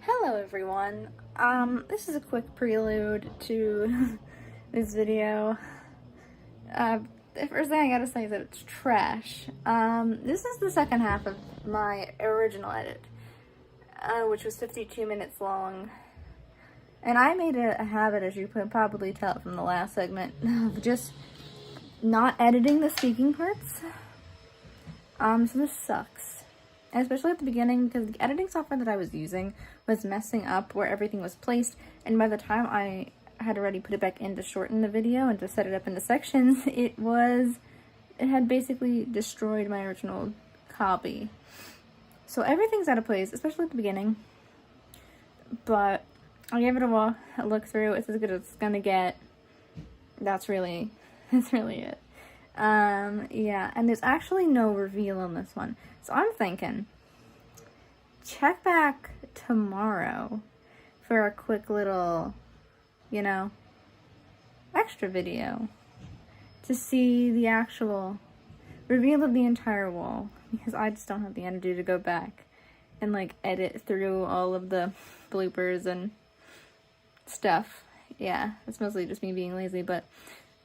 Hello everyone. This is a quick prelude to this video. The first thing I gotta say is that it's trash. This is the second half of my original edit, which was 52 minutes long. And I made a habit, as you could probably tell from the last segment, of just not editing the speaking parts. So this sucks. And especially at the beginning, because the editing software that I was using was messing up where everything was placed, and by the time I had already put it back in to shorten the video and to set it up into sections, it had basically destroyed my original copy. So everything's out of place, especially at the beginning. But I gave it a look through. It's as good as it's gonna get. That's really it. Yeah, and there's actually no reveal on this one. So I'm thinking, check back tomorrow for a quick little, extra video to see the actual reveal of the entire wall, because I just don't have the energy to go back and edit through all of the bloopers and stuff. Yeah, it's mostly just me being lazy, but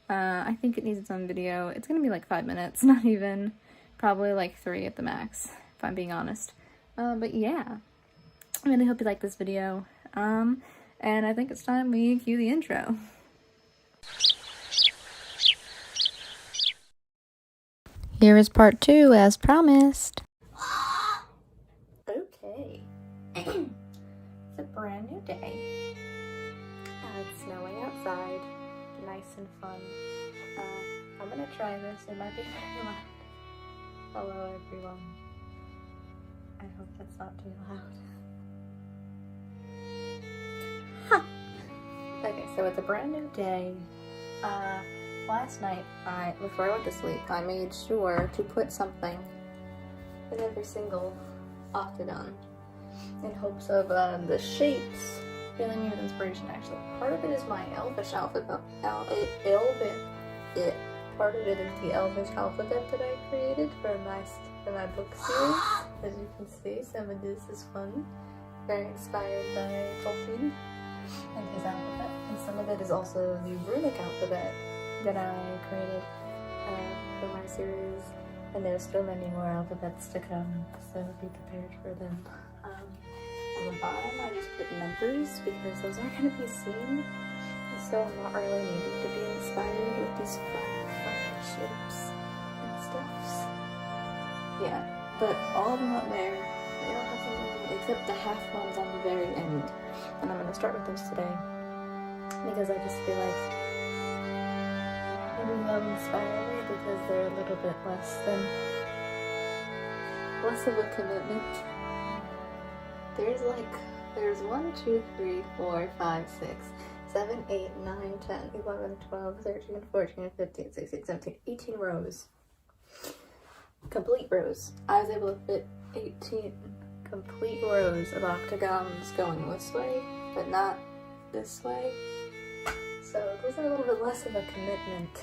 I think it needs its own video. It's gonna be like 5 minutes, not even. Probably like 3 at the max, if I'm being honest. But yeah, I really hope you like this video. And I think it's time we cue the intro. Here is part 2, as promised. Okay. It's a brand new day. It's snowing outside. Nice and fun. I'm gonna try this. It might be very loud. Hello everyone. I hope that's not too loud. Huh. Okay, so it's a brand new day. Last night, before I went to sleep, I made sure to put something in every single octagon in hopes of the shapes filling me with inspiration. Actually, part of it is my Elvish alphabet. Part of it is the Elvish alphabet that I created for my book series. As you can see, some of this is fun, very inspired by Tolkien and his alphabet, and some of it is also the runic alphabet that I created for my series. And there's still many more alphabets to come, so be prepared for them. On the bottom, I just put numbers because those aren't going to be seen, so I'm not really needing to be inspired with these funky shapes and stuffs. Yeah, but all of them up there, they all have something except the half ones on the very end. And I'm going to start with those today because I just feel like maybe they'll inspire me because they're a little bit less of a commitment. There's 1, 2, 3, 4, 5, 6, 7, 8, 9, 10, 11, 12, 13, 14, 15, 16, 17, 18 rows. Complete rows. I was able to fit 18 complete rows of octagons going this way, but not this way. So those are a little bit less of a commitment.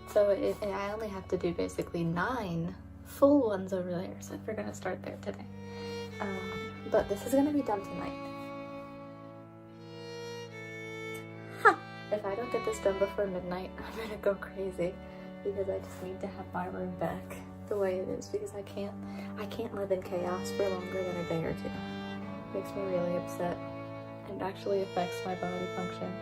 So I only have to do basically 9 full ones over there, so we're gonna start there today. But this is gonna be done tonight. Huh. If I don't get this done before midnight, I'm gonna go crazy because I just need to have my room back the way it is, because I can't live in chaos for longer than a day or 2. It makes me really upset and actually affects my body function.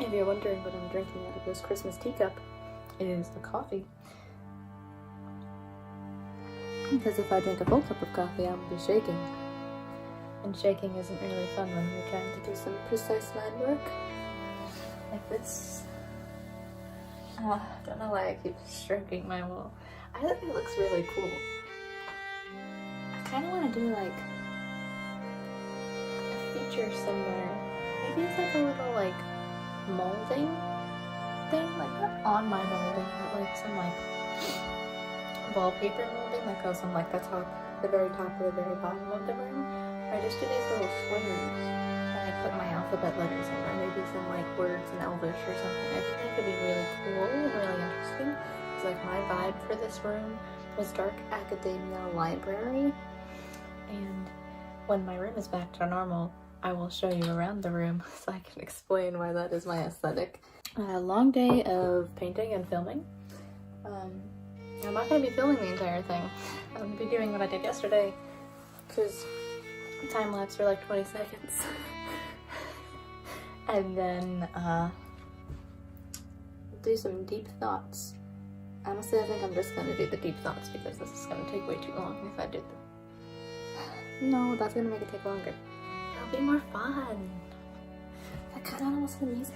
If you're wondering what I'm drinking out of this Christmas teacup, it is the coffee. Because if I drink a full cup of coffee, I'll be shaking. And shaking isn't really fun when you're trying to do some precise line work. Like this. I don't know why I keep stroking my wall. I think it looks really cool. I kind of want to do a feature somewhere. Maybe it's a little molding thing, not on my molding, but some wallpaper molding that goes on the very top or the very bottom of the room. I just do these little swingers and I put my alphabet letters in, or maybe some words in Elvish or something. I think that could be really cool and really interesting. It's my vibe for this room was dark academia library, and when my room is back to normal, I will show you around the room so I can explain why that is my aesthetic. A long day of painting and filming. I'm not going to be filming the entire thing. I'm going to be doing what I did yesterday, because time lapse for like 20 seconds. And then do some deep thoughts. Honestly, I think I'm just going to do the deep thoughts because this is going to take way too long if I do them. No, that's going to make it take longer. It'll be more fun. I kind of almost the music.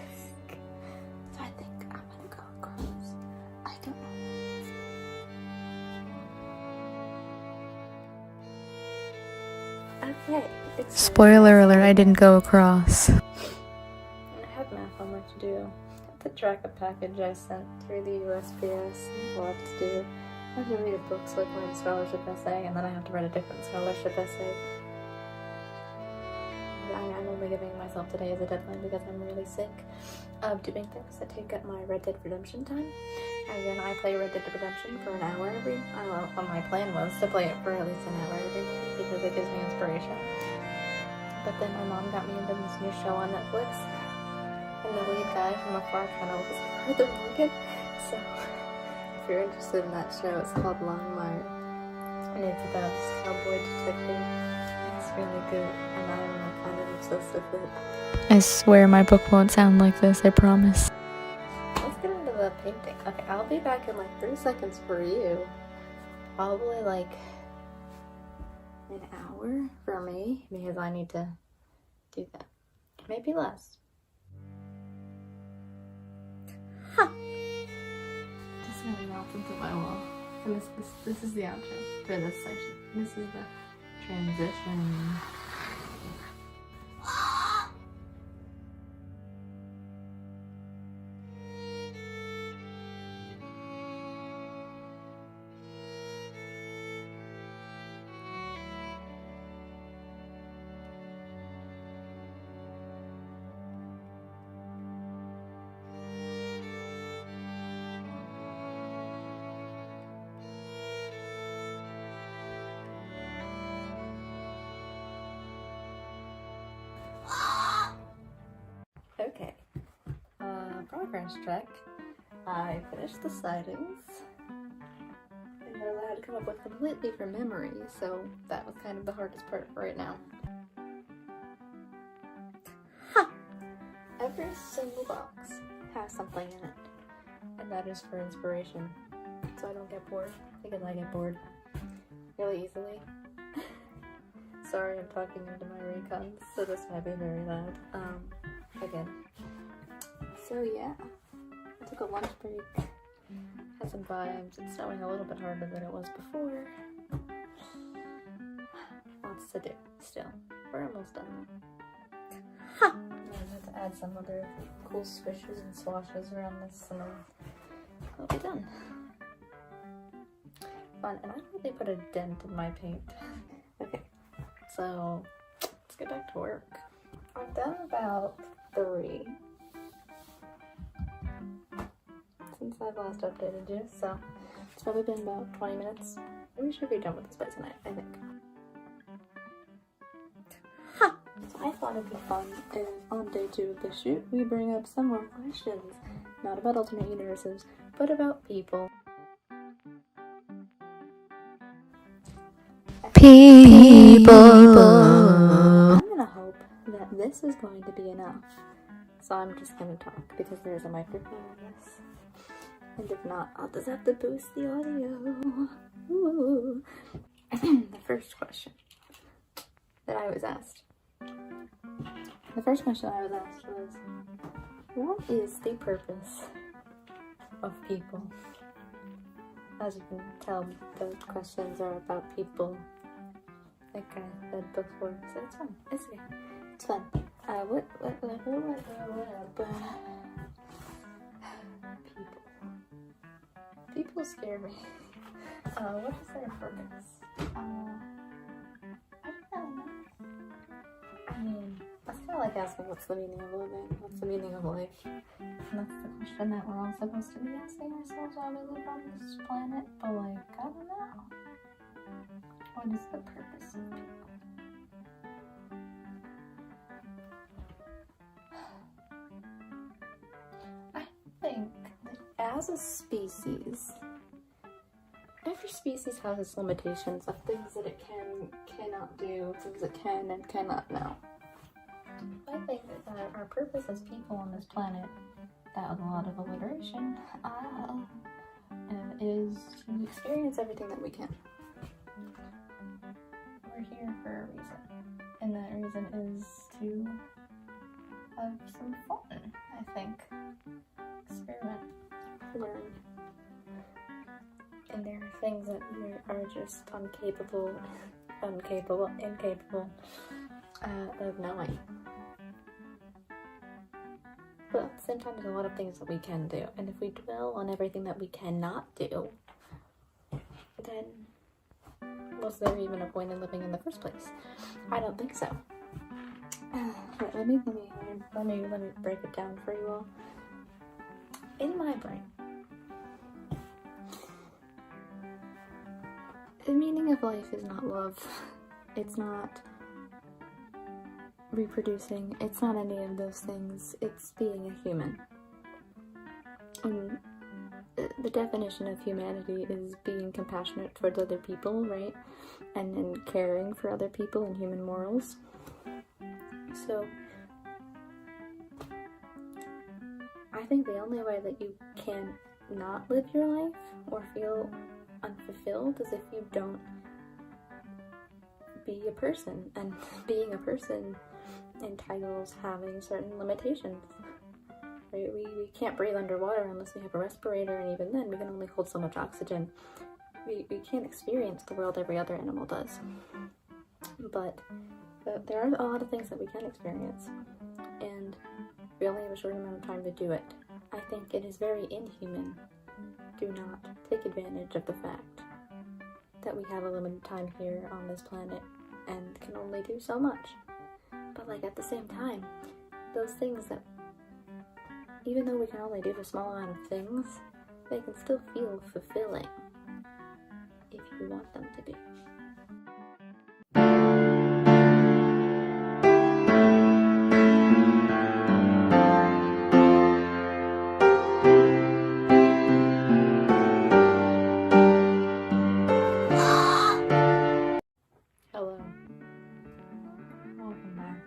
So I think I'm going to go across. I don't know. Okay. Spoiler alert, I didn't go across. I have math homework to do. I have to track a package I sent through the USPS. I have to do. I have to read a book so I can write a scholarship essay, and then I have to write a different scholarship essay. I'm only giving myself today as a deadline because I'm really sick of doing things that take up my Red Dead Redemption time. And then I play Red Dead Redemption for an hour every. I don't know what my plan was to play it for at least an hour every morning because it gives me inspiration. But then my mom got me into this new show on Netflix, and the lead guy from afar kind of looks like Arthur Morgan. So if you're interested in that show, it's called Longmire, and it's about this cowboy detective. It's really good, and I'm kind of obsessed with it. I swear my book won't sound like this, I promise. Let's get into the painting. Okay, I'll be back in like 3 seconds for you. Probably like an hour for me because I need to do that. Maybe less. Huh. Just gonna melt into my wall. And this is the outro for this section. This is the transition. Okay, progress check. I finished the sightings, and they're allowed to come up with completely from memory, so that was kind of the hardest part right now. Ha! Every single box has something in it, and that is for inspiration, so I don't get bored, because I get bored really easily. Sorry, I'm talking into my recons, so this might be very loud. Again. So yeah, I took a lunch break, had some vibes. It's snowing a little bit harder than it was before. Lots to do still. We're almost done. Ha! I have to add some other cool swishes and swashes around this and I'll be done. Fun, and I really put a dent in my paint. Okay, so let's get back to work. I've done about 3 since I've last updated you, so it's probably been about 20 minutes. We should be done with this by tonight, I think. Ha! So I thought it'd be fun if on day 2 of the shoot we bring up some more questions, not about alternate universes, but about people. People. I'm gonna hope that this is going to be enough. So I'm just gonna talk because there's a microphone in this. And if not, I'll just have to boost the audio. Ooh. The first question that I was asked. Was, what is the purpose of people? As you can tell, the questions are about people. Like I said before, so it's fun. It's okay. It's fun. People scare me. What is their purpose? I don't know. I mean, that's kind of like asking what's the meaning of living? What's the meaning of life? And that's the question that we're all supposed to be asking ourselves while we live on this planet. But like, I don't know. What is the purpose of people? as a species, every species has its limitations of things that it cannot do, things it can and cannot know. I think that our purpose as people on this planet, that was a lot of alliteration, is to experience everything that we can. We're here for a reason, and that reason is to have some fun, I think. Experiment, learn. And there are things that we are just incapable of knowing. But at the same time, there's a lot of things that we can do. And if we dwell on everything that we cannot do, then was there even a point in living in the first place? I don't think so. But let me break it down for you all. In my brain, the meaning of life is not love. It's not reproducing. It's not any of those things. It's being a human. And the definition of humanity is being compassionate towards other people, right? And then caring for other people and human morals. So, I think the only way that you can not live your life or feel unfulfilled is if you don't be a person, and being a person entitles having certain limitations. Right? We can't breathe underwater unless we have a respirator, and even then we can only hold so much oxygen. We can't experience the world every other animal does. But there are a lot of things that we can experience, and we only have a short amount of time to do it. I think it is very inhuman. Do not take advantage of the fact that we have a limited time here on this planet and can only do so much. But like at the same time, those things that, even though we can only do a small amount of things, they can still feel fulfilling if you want them to be. Hello. Welcome back.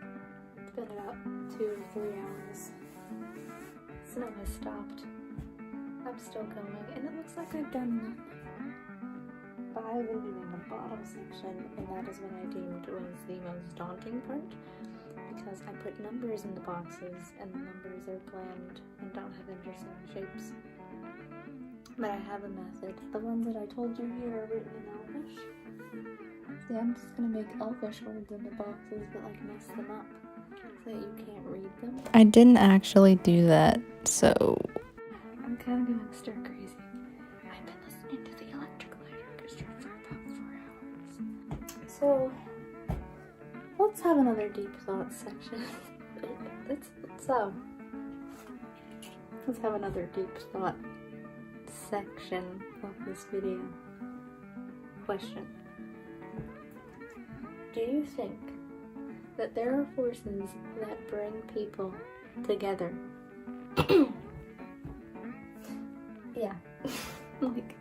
It's been about 2 to 3 hours. Snow has stopped. I'm still going, and it looks like I've done nothing. But I've been doing the bottom section, and that is what I deemed was the most daunting part, because I put numbers in the boxes, and the numbers are bland and don't have interesting shapes. But I have a method. The ones that I told you here are written in Elvish. See, I'm just gonna make Elvish words in the boxes, but like mess them up so that you can't read them. I didn't actually do that, so... I'm kind of going stir crazy. I've been listening to the electrical orchestra for about 4 hours. So, let's have another deep thought section. Let's have another deep thought section of this video. Question. Do you think that there are forces that bring people together? Yeah. Like,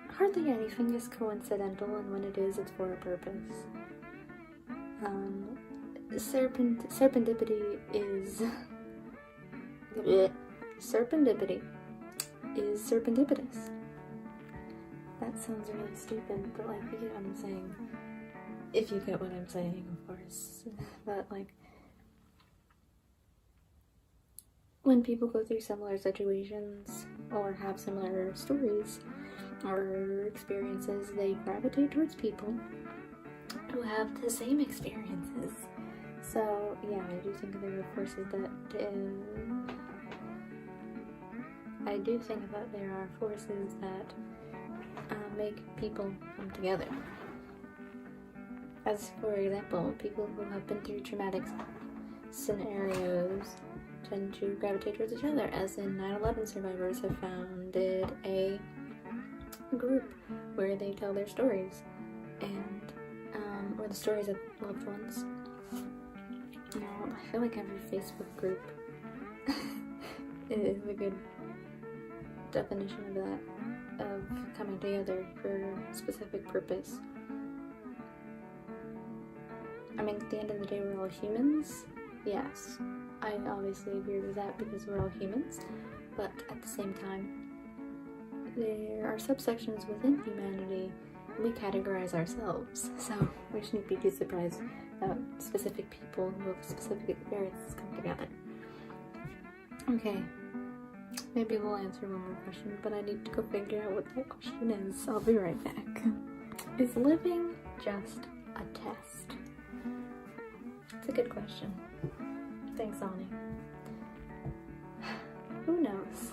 hardly anything is coincidental, and when it is, it's for a purpose. Serendipity is serendipitous. That sounds really stupid, but like, you get what I'm saying. If you get what I'm saying, of course. But like, when people go through similar situations or have similar stories or experiences, they gravitate towards people who have the same experiences. So yeah, I do think there are forces that make people come together. As for example, people who have been through traumatic scenarios tend to gravitate towards each other, as in 9/11 survivors have founded a group where they tell their stories, and or the stories of loved ones. I feel like every Facebook group is a good definition of that, of coming together for a specific purpose. I mean, at the end of the day, we're all humans. Yes, I obviously agree with that because we're all humans, but at the same time, there are subsections within humanity we categorize ourselves, so we shouldn't be too surprised about specific people who have specific experiences come together. Okay, maybe we'll answer one more question, but I need to go figure out what that question is. I'll be right back. Is living just a test? It's a good question. Thanks, Ani. Who knows?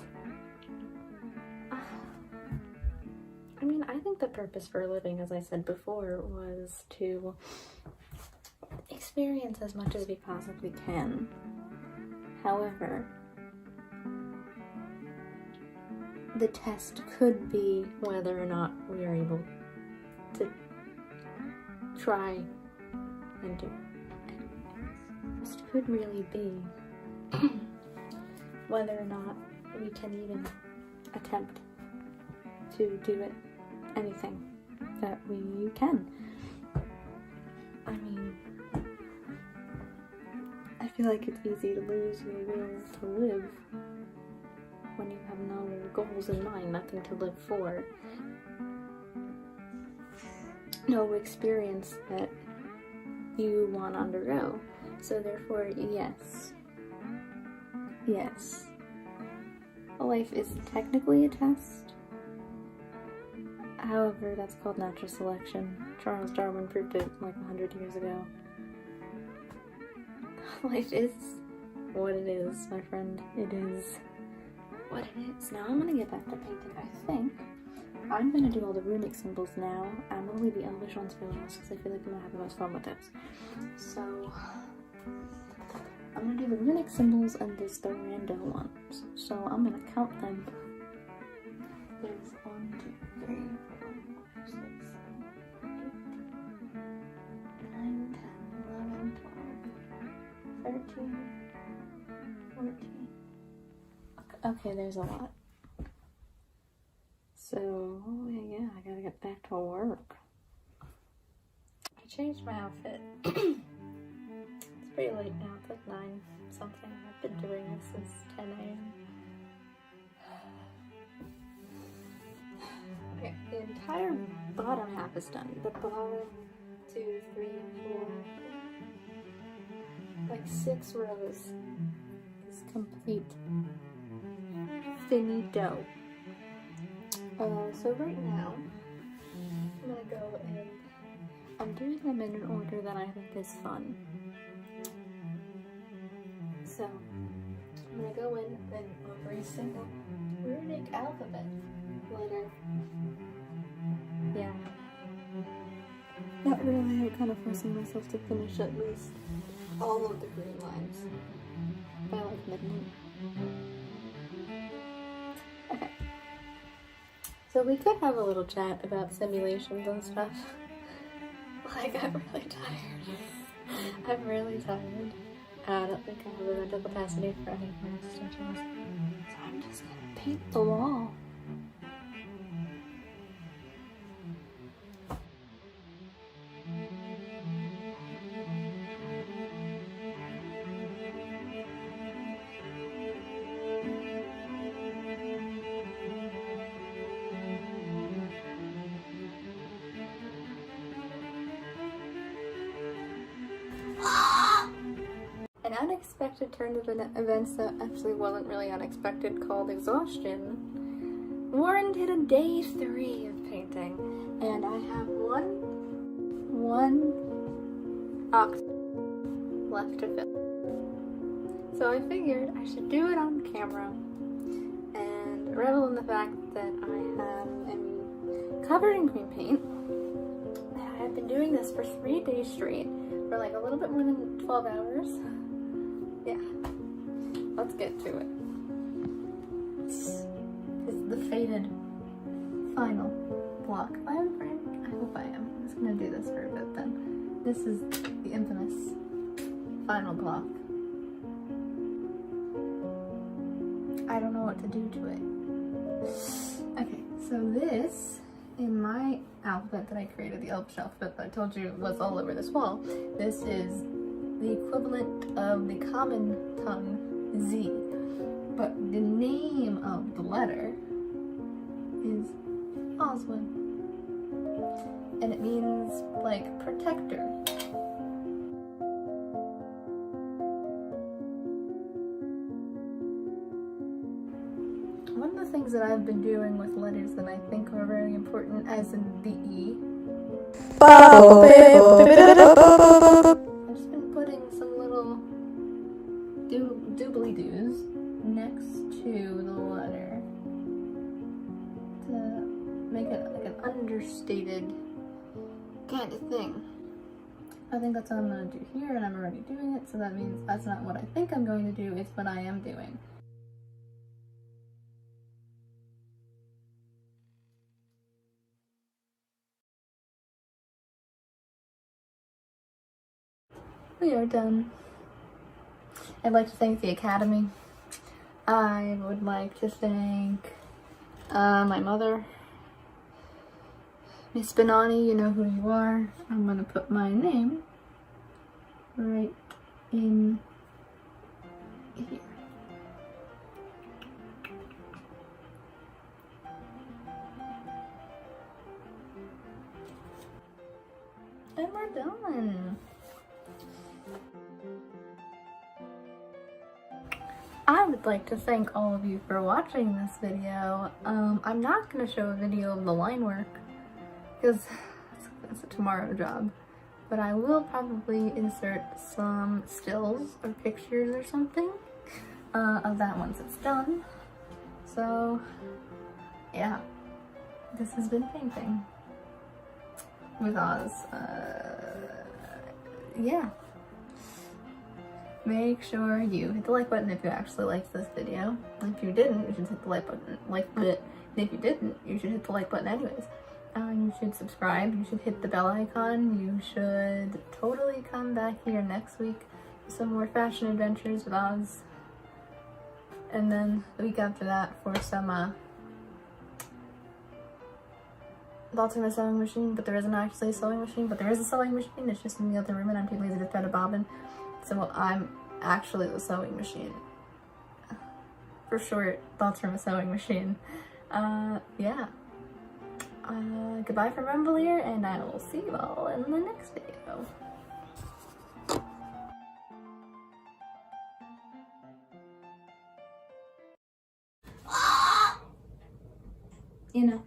I mean, I think the purpose for living, as I said before, was to experience as much as we possibly can. However, the test could be whether or not we are able to try and do it. The test could really be whether or not we can even attempt to do it, anything that we can. I mean, I feel like it's easy to lose your will to live when you have no goals in mind, nothing to live for, no experience that you want to undergo. So therefore, yes, life is technically a test. However, that's called natural selection. Charles Darwin proved it like 100 years ago. Life is what it is, my friend. It is what it is. Now I'm gonna get back to painting, I think. I'm gonna do all the runic symbols now. I'm gonna leave the Elvish ones for last because I feel like I'm gonna have the most fun with those. So, I'm gonna do the runic symbols and just the rando ones. So I'm gonna count them. There's 1, 2, 3, 4, 5, 6, 7, 8, 9, 10, 11, 12, 13, 14. Okay, there's a lot. So, yeah, I gotta get back to work. I changed my outfit. It's pretty late now, it's like 9 something. I've been doing this since 10 a.m. Okay, the entire bottom half is done. The bottom 2, 3, 4, like 6 rows is complete. Finito. So right now, I'm gonna go and I'm doing them in an order that I think is fun. So, I'm gonna go in and every single runic alphabet letter. Yeah. Not really, I'm kind of forcing myself to finish at least all of the green lines by like midnight. Okay. So we could have a little chat about simulations and stuff. Like, I'm really tired. I'm really tired. I don't think I have the mental capacity for any more stitches. So I'm just gonna paint the wall. An unexpected turn of events that actually wasn't really unexpected, called exhaustion, warranted a day 3 of painting, and I have one ox left to fill. So I figured I should do it on camera and revel in the fact that I am covered in green paint. I have been doing this for 3 days straight, for like a little bit more than 12 hours. Yeah, let's get to it. This is the fated final block. If I am frank, I hope I am. I'm just gonna do this for a bit then. This is the infamous final block. I I don't know what to do to it. Okay, so this, in my alphabet that I created, the Elvish alphabet that I told you was all over this wall, this is the equivalent of the common tongue Z. But the name of the letter is Oswin. And it means, like, protector. One of the things that I've been doing with letters that I think are very important, as in the E, I've just been putting some little doobly-doos next to the letter to make it like an understated kind of thing. I think that's what I'm going to do here, and I'm already doing it, so that means that's not what I think I'm going to do, it's what I am doing. We are done. I'd like to thank the Academy. I would like to thank my mother, Miss Benani, you know who you are. I'm gonna put my name right in here. And we're done. I would like to thank all of you for watching this video. I'm not going to show a video of the line work because it's a tomorrow job, but I will probably insert some stills or pictures or something of that once it's done. So yeah, this has been painting with Oz. Yeah. Make sure you hit the like button if you actually liked this video. If you didn't, you should hit the like button. And if you didn't, you should hit the like button anyways. You should subscribe. You should hit the bell icon. You should totally come back here next week for some more fashion adventures with Oz. And then the week after that for some thoughts on a sewing machine, but there isn't actually a sewing machine, but there is a sewing machine. It's just in the other room and I'm too lazy to thread a bobbin. So I'm actually the sewing machine. For short, thoughts from a sewing machine. Yeah. Goodbye from Rumbleier, and I will see you all in the next video. You know.